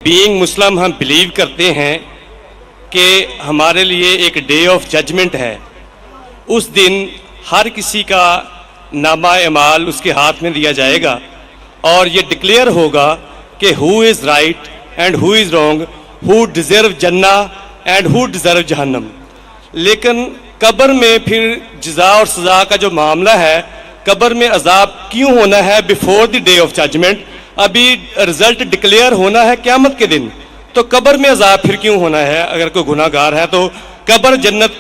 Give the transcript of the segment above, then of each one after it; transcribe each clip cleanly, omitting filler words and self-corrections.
Being مسلم ہم blue کرتے ہیں کہ ہمارے لیے ایک ڈے آف ججمنٹ ہے. اس دن ہر کسی کا نامہ اعمال اس کے ہاتھ میں دیا جائے گا اور یہ ڈکلیئر ہوگا کہ who is right and who is wrong, who deserve جنہ اینڈ ہو ڈیزرو جہنم. لیکن قبر میں پھر جزا اور سزا کا جو معاملہ ہے، قبر میں عذاب کیوں ہونا ہے before the day of judgement? ابھی رزلٹ ڈکلیئر ہونا ہے قیامت کے دن، تو قبر میں عذاب پھر کیوں ہونا ہے؟ اگر کوئی گناہ گار ہے تو قبر جنت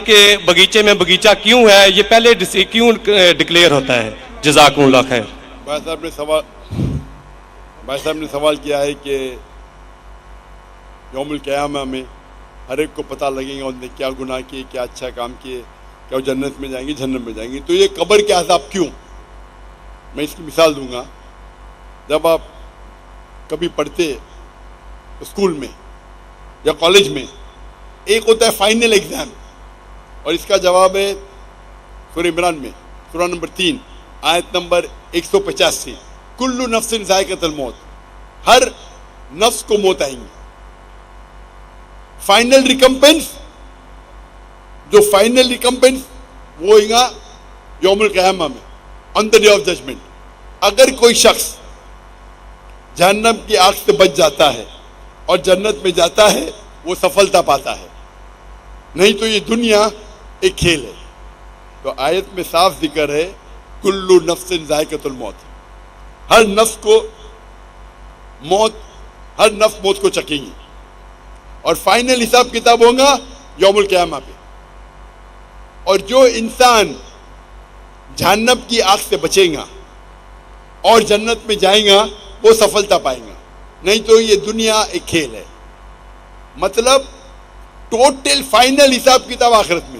کے بغیچے میں بغیچہ کیوں ہے؟ یہ پہلے کیوں ڈکلیئر ہوتا ہے؟ جزاکم اللہ خیر. بھائی صاحب نے سوال کیا ہے کہ یوم القیامہ میں ہر ایک کو پتہ لگے گا انہوں نے کیا گناہ کیے، کیا اچھا کام کیے، کیا وہ جنت میں جائیں گے جہنم میں جائیں گے. تو یہ قبر کے عذاب کیوں؟ میں اس کی مثال دوں گا. جب آپ کبھی پڑھتے اسکول میں یا کالج میں، ایک ہوتا ہے فائنل ایگزام، اور اس کا جواب ہے سورہ عمران میں سورہ نمبر 3 آیت نمبر 185، کل نفس ذائقۃ الموت، ہر نفس کو موت آئیں گی. فائنل ریکمپنس، جو فائنل ریکمپنس وہ ہوئے گا یوم القیامہ میں، آن دا ڈے آف ججمنٹ. اگر کوئی شخص جہنم کی آگ سے بچ جاتا ہے اور جنت میں جاتا ہے، وہ سفلتا پاتا ہے، نہیں تو یہ دنیا ایک کھیل ہے. تو آیت میں صاف ذکر ہے کل نفس ذائقۃ الموت، ہر نفس کو موت، ہر نفس موت کو چکیں گی، اور فائنل حساب کتاب ہوگا یوم القیامہ پہ. اور جو انسان جہنم کی آگ سے بچے گا اور جنت میں جائے گا وہ سفلتا پائے گا، نہیں تو یہ دنیا ایک کھیل ہے. مطلب ٹوٹل فائنل حساب کتاب آخرت میں.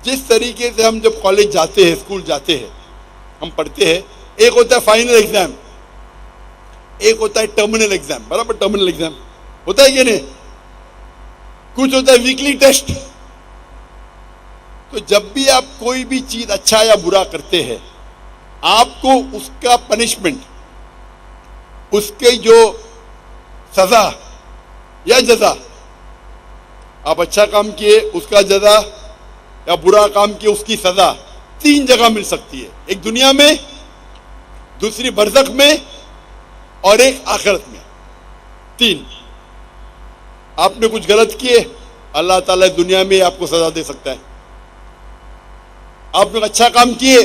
جس طریقے سے ہم جب کالج جاتے ہیں، اسکول جاتے ہیں، ہم پڑھتے ہیں، ایک ہوتا ہے فائنل ایگزام، ایک ہوتا ہے ٹرمینل ایگزام. برابر ٹرمینل ایگزام ہوتا ہے کہ نہیں؟ کچھ ہوتا ہے ویکلی ٹیسٹ. تو جب بھی آپ کوئی بھی چیز اچھا یا برا کرتے ہیں، آپ کو اس کا پنشمنٹ، اس کی جو سزا یا جزا، آپ اچھا کام کیے اس کا جزا یا برا کام کیے اس کی سزا 3 جگہ مل سکتی ہے. ایک دنیا میں، دوسری برزخ میں، اور ایک آخرت میں. 3. آپ نے کچھ غلط کیے، اللہ تعالیٰ دنیا میں آپ کو سزا دے سکتا ہے. آپ نے اچھا کام کیے،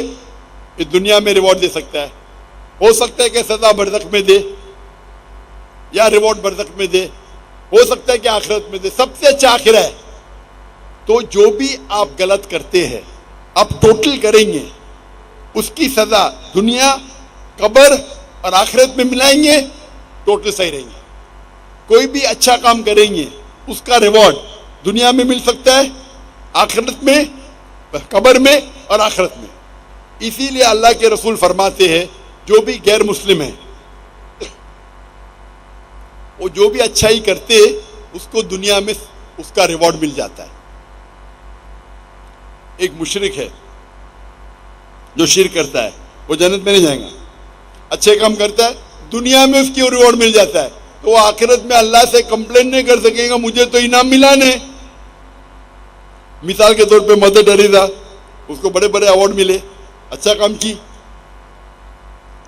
یہ دنیا میں ریوارڈ دے سکتا ہے. ہو سکتا ہے کہ سزا برزخ میں دے یا ریوارڈ برزخ میں دے، ہو سکتا ہے کہ آخرت میں دے. سب سے اچھا آخرہ ہے. تو جو بھی آپ غلط کرتے ہیں، آپ ٹوٹل کریں گے، اس کی سزا دنیا، قبر اور آخرت میں ملائیں گے، ٹوٹل صحیح رہیں گے. کوئی بھی اچھا کام کریں گے، اس کا ریوارڈ دنیا میں مل سکتا ہے، آخرت میں، قبر میں اور آخرت میں. اسی لیے اللہ کے رسول فرماتے ہیں جو بھی غیر مسلم ہیں، وہ جو بھی اچھائی کرتے اس کو دنیا میں اس کا ریوارڈ مل جاتا ہے. ایک مشرک ہے جو شرک کرتا ہے، وہ جنت میں نہیں جائے گا. اچھے کام کرتا ہے، دنیا میں اس کی ریوارڈ مل جاتا ہے، تو وہ آخرت میں اللہ سے کمپلین نہیں کر سکے گا مجھے تو انعام ملا نہیں. مثال کے طور پہ مدر ٹریسا، اس کو بڑے بڑے ایوارڈ ملے، اچھا کام کی.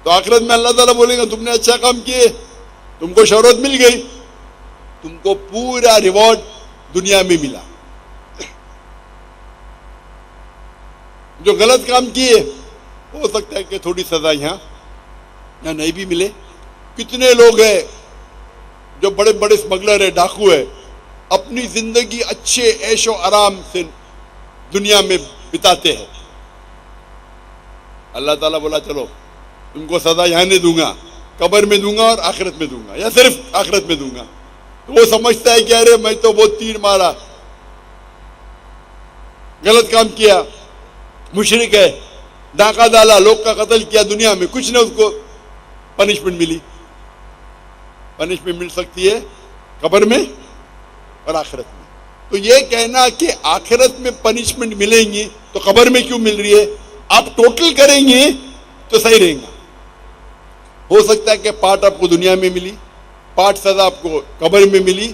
تو آخرت میں اللہ تعالیٰ بولے گا تم نے اچھا کام کیے، تم کو شہرت مل گئی، تم کو پورا ریوارڈ دنیا میں ملا. جو غلط کام کیے ہو سکتا ہے کہ تھوڑی سزا یہاں نہیں بھی ملے. کتنے لوگ ہیں جو بڑے بڑے اسمگلر ہیں، ڈاکو ہے، اپنی زندگی اچھے عیش و آرام سے دنیا میں بتاتے ہیں. اللہ تعالیٰ بولا چلو تم کو سزا یہاں نہیں دوں گا، قبر میں دوں گا اور آخرت میں دوں گا، یا صرف آخرت میں دوں گا. تو وہ سمجھتا ہے کہ ارے میں تو بہت تیر مارا، غلط کام کیا، مشرک ہے، ڈاکہ ڈالا، لوگ کا قتل کیا، دنیا میں کچھ نہ اس کو پنشمنٹ ملی. پنشمنٹ مل سکتی ہے قبر میں اور آخرت میں. تو یہ کہنا کہ آخرت میں پنشمنٹ ملیں گی تو قبر میں کیوں مل رہی ہے، آپ ٹوٹل کریں گے تو صحیح رہیں گا. ہو سکتا ہے کہ پارٹ آپ کو دنیا میں ملی، پارٹ سزا آپ کو قبر میں ملی،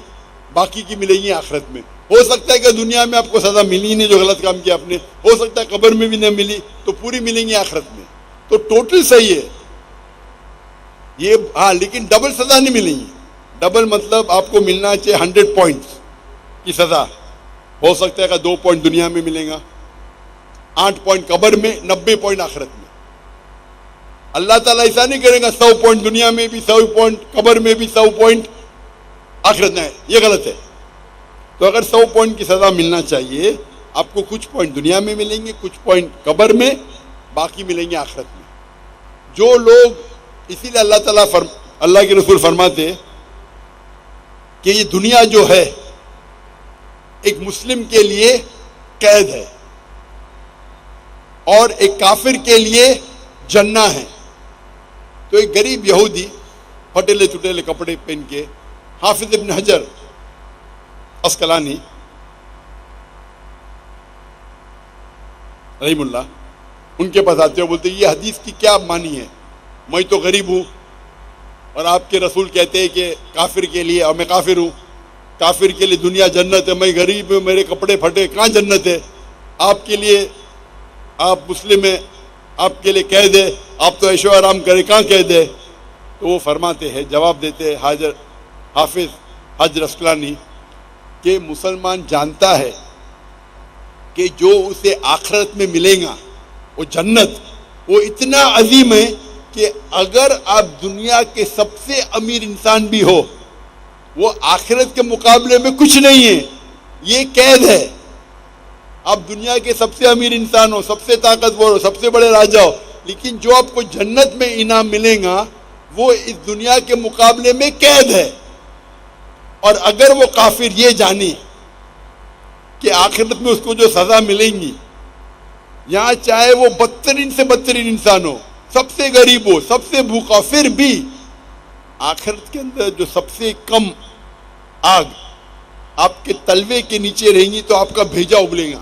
باقی کی ملے گی آخرت میں. ہو سکتا ہے کہ دنیا میں آپ کو سزا ملی نہیں جو غلط کام کیا آپ نے، ہو سکتا ہے قبر میں بھی نہ ملی تو پوری ملیں گی آخرت میں. تو ٹوٹل صحیح ہے یہ. ہاں لیکن ڈبل سزا نہیں ملیں گی. ڈبل مطلب آپ کو ملنا چاہیے 100 پوائنٹس کی سزا. ہو سکتا ہے کہ 2 پوائنٹ دنیا میں ملے گا، 8 پوائنٹ قبر میں، 90 پوائنٹ آخرت میں. اللہ تعالیٰ ایسا نہیں کرے گا 100 پوائنٹ دنیا میں بھی، 100 پوائنٹ قبر میں بھی، 100 پوائنٹ آخرت میں. یہ غلط ہے. تو اگر 100 پوائنٹ کی سزا ملنا چاہیے آپ کو کچھ پوائنٹ دنیا میں ملیں گے، کچھ پوائنٹ قبر میں، باقی ملیں گے آخرت میں. جو لوگ، اسی لیے اللہ کے رسول فرماتے کہ یہ دنیا جو ہے ایک مسلم کے لیے قید ہے اور ایک کافر کے لیے جنہ ہے. تو ایک غریب یہودی پھٹیلے چٹیلے کپڑے پہن کے حافظ ابن حجر اسقلانی رحم اللہ ان کے پاس آتے ہو، بولتے یہ حدیث کی کیا معنی ہے؟ میں تو غریب ہوں اور آپ کے رسول کہتے ہیں کہ کافر کے لیے، اور میں کافر ہوں، کافر کے لیے دنیا جنت ہے، میں غریب ہوں، میرے کپڑے پھٹے، کہاں جنت ہے؟ آپ کے لیے، آپ مسلم ہیں، آپ کے لیے قید ہے، آپ تو عیش و آرام کریں، کہاں قید ہے؟ تو وہ فرماتے ہیں، جواب دیتے ہیں حافظ حجر اسقلانی کہ مسلمان جانتا ہے کہ جو اسے آخرت میں ملے گا وہ جنت، وہ اتنا عظیم ہے کہ اگر آپ دنیا کے سب سے امیر انسان بھی ہو وہ آخرت کے مقابلے میں کچھ نہیں ہے. یہ قید ہے. آپ دنیا کے سب سے امیر انسان ہو، سب سے طاقتور ہو، سب سے بڑے راجا ہو، لیکن جو آپ کو جنت میں انعام ملے گا وہ اس دنیا کے مقابلے میں قید ہے. اور اگر وہ کافر یہ جانے کہ آخرت میں اس کو جو سزا ملیں گی، یہاں چاہے وہ بدترین سے بدترین انسان ہو، سب سے غریب ہو، سب سے بھوکا، پھر بھی آخرت کے اندر جو سب سے کم آگ آپ کے تلوے کے نیچے رہیں گی تو آپ کا بھیجا ابلے گا،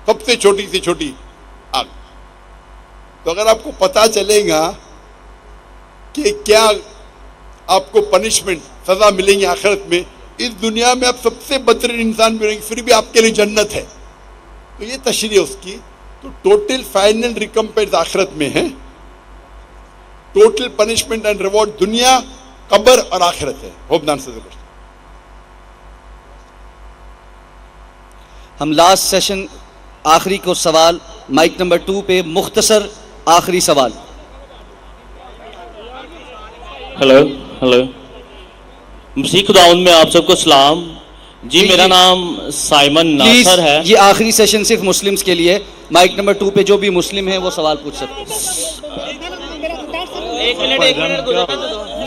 سب سے چھوٹی سے چھوٹی آگ. تو اگر آپ کو پتا چلے گا کہ کیا آپ کو پنشمنٹ، سزا ملیں گی آخرت میں، اس دنیا میں آپ سب سے بدترین انسان بھی رہیں گے پھر بھی آپ کے لیے جنت ہے، تو یہ تشریح اس کی. تو ٹوٹل فائنل ریکمپنس آخرت میں ہے. ٹوٹل پنشمنٹ اینڈ ریوارڈ دنیا، قبر اور آخرت ہے. ہوپ دان سے ہم لاسٹ سیشن آخری کو سوال مائک نمبر 2 پہ مختصر آخری سوال. ہلو مسیح خداوند میں آپ سب کو سلام. جی میرا نام سائمن پلیز ناصر ہے. یہ آخری سیشن صرف مسلمز کے لیے. مائک نمبر 2 پہ جو بھی مسلم ہیں وہ سوال پوچھ سکتے ہیں.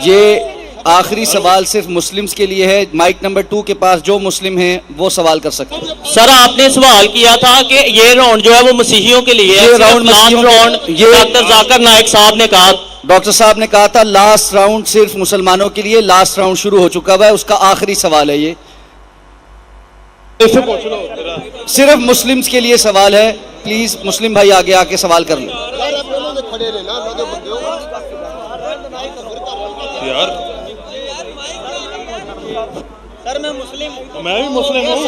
یہ آخری سوال صرف مسلمز کے لیے ہے. مائک نمبر 2 کے پاس جو مسلم ہیں وہ سوال کر سکتے ہیں. سر آپ نے سوال کیا تھا کہ یہ راؤنڈ جو ہے وہ مسیحیوں کے لیے ہے. یہ راؤنڈ لاسٹ مسیحیوں راؤنڈ یہ ڈاکٹر ذاکر نائک صاحب نے کہا، ڈاکٹر صاحب نے کہا تھا لاسٹ راؤنڈ صرف مسلمانوں کے لیے. لاسٹ راؤنڈ شروع ہو چکا ہوا ہے، اس کا آخری سوال ہے. یہ صرف مسلمز کے لیے سوال ہے. پلیز مسلم بھائی آگے آ کے سوال کر لیں. سر میں مسلم ہوں. میں بھی مسلم ہوں.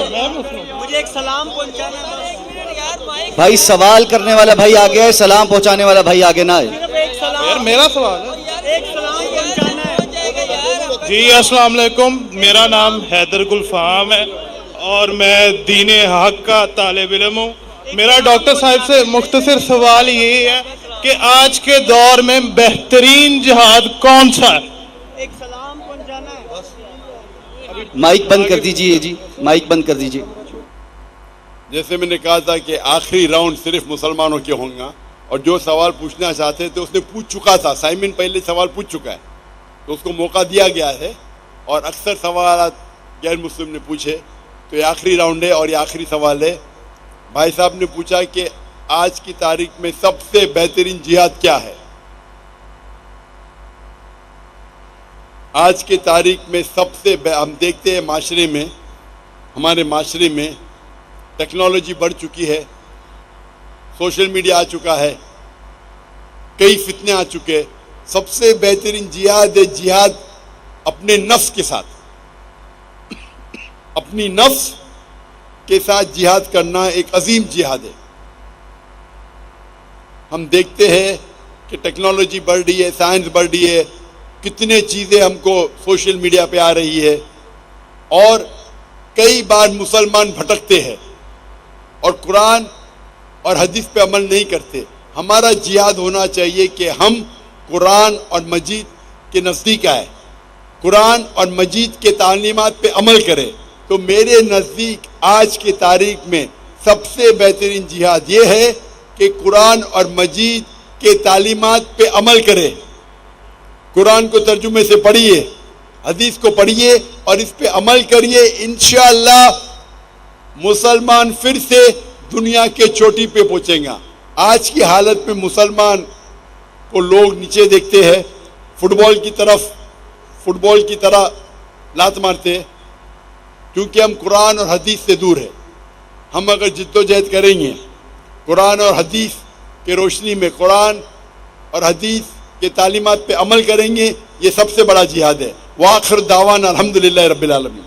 مجھے ایک سلام پہنچانا ہے. بھائی سوال کرنے والا بھائی آگے ہے، سلام پہنچانے والا بھائی آگے نہ آئے. ایک سلام، یار میرا سوال ہے. ایک سلام پہنچانا ہے. جی السلام علیکم، میرا نام حیدر گلفام ہے اور میں دین حق کا طالب علم ہوں. میرا ڈاکٹر صاحب سے مختصر سوال یہ ہے کہ آج کے دور میں بہترین جہاد کون سا ہے؟ ایک سلام پہنچانا ہے. مائک بند کر دیجئے. جی مائک بند کر دیجئے. جیسے میں نے کہا تھا کہ آخری راؤنڈ صرف مسلمانوں کے ہوں گا، اور جو سوال پوچھنا چاہتے تھے اس نے پوچھ چکا تھا. سائمن پہلے سوال پوچھ چکا ہے تو اس کو موقع دیا گیا ہے، اور اکثر سوالات غیر مسلم نے پوچھے. تو یہ آخری راؤنڈ ہے اور یہ آخری سوال ہے. بھائی صاحب نے پوچھا کہ آج کی تاریخ میں سب سے بہترین جہاد کیا ہے. آج کی تاریخ میں سب سے ہم دیکھتے ہیں معاشرے میں، ہمارے معاشرے میں ٹیکنالوجی بڑھ چکی ہے، سوشل میڈیا آ چکا ہے، کئی فتنے آ چکے. سب سے بہترین جہاد ہے جہاد اپنے نفس کے ساتھ. اپنی نفس کے ساتھ جہاد کرنا ایک عظیم جہاد ہے. ہم دیکھتے ہیں کہ ٹیکنالوجی بڑھ رہی ہے, سائنس بڑھ رہی ہے, کتنے چیزیں ہم کو سوشل میڈیا پہ آ رہی ہے, اور کئی بار مسلمان بھٹکتے ہیں اور قرآن اور حدیث پہ عمل نہیں کرتے. ہمارا جہاد ہونا چاہیے کہ ہم قرآن اور مجید کے نزدیک آئے, قرآن اور مجید کے تعلیمات پہ عمل کرے. تو میرے نزدیک آج کی تاریخ میں سب سے بہترین جہاد یہ ہے کہ قرآن اور مجید کے تعلیمات پہ عمل کرے. قرآن کو ترجمے سے پڑھیے, حدیث کو پڑھیے اور اس پہ عمل کریے. انشاءاللہ مسلمان پھر سے دنیا کے چوٹی پہ پہنچیں گا. آج کی حالت میں مسلمان کو لوگ نیچے دیکھتے ہیں, فٹ بال کی طرح لات مارتے ہیں, کیونکہ ہم قرآن اور حدیث سے دور ہیں. ہم اگر جد و جہد کریں گے, قرآن اور حدیث کے روشنی میں قرآن اور حدیث کے تعلیمات پہ عمل کریں گے, یہ سب سے بڑا جہاد ہے. وآخر دعوانا الحمدللہ رب العالمین.